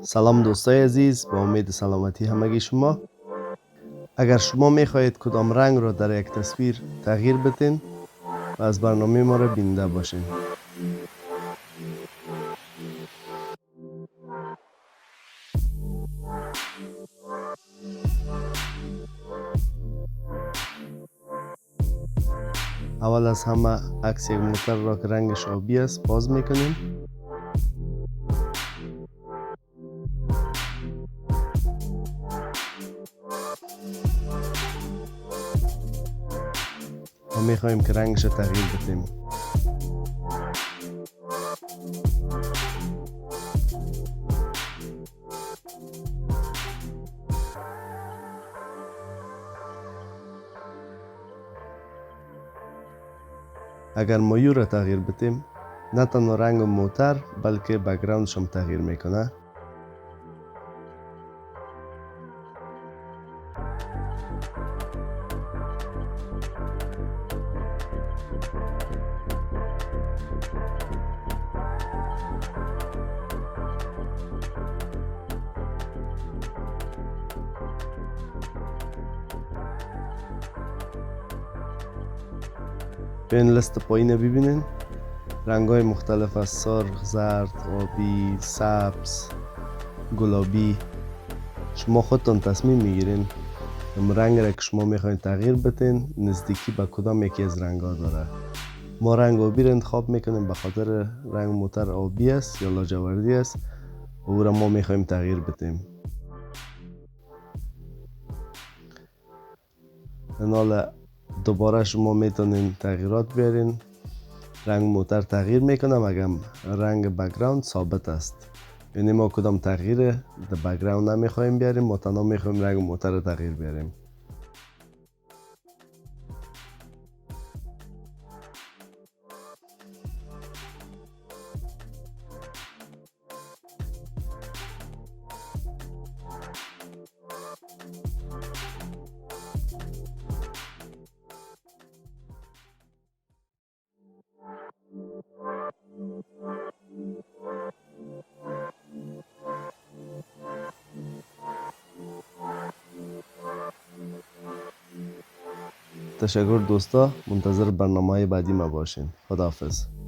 سلام دوستای عزیز، با امید سلامتی همگی شما. اگر شما میخواهید کدام رنگ را در یک تصویر تغییر بدین و از برنامه ما را بیننده باشین. اول از همه عکس یک موتر را که رنگش آبی است باز میکنیم. و میخواهیم که رنگش را تغییر بدیم. اگر مایو را تغییر بدیم، نه تنها رنگ موتر بلکه بک‌گراندش هم تغییر میکنه. به این لیست پایین ببینین رنگ های مختلف از سرخ، زرد، آبی، سبز، گلابی. شما خودتان تصمیم میگیرین رنگ را که شما میخواین تغییر بدین نزدیکی به کدام یکی از رنگ ها داره. ما رنگ آبی را انتخاب میکنیم به خاطر رنگ موتر آبی است یا لاجوردی است و او را ما میخوایم تغییر بدیم. حالا دوباره شما میتونین تغییرات بیارین. رنگ موتر تغییر میکنم اگر رنگ بک‌گراند ثابت است. یعنی ما کدام تغییر در بک‌گراند نمیخوایم بیاریم، ما تنها میخوایم رنگ موتر رو تغییر بیاریم. تشکر دوستا، منتظر برنامه بعدی ما باشین. خداحافظ.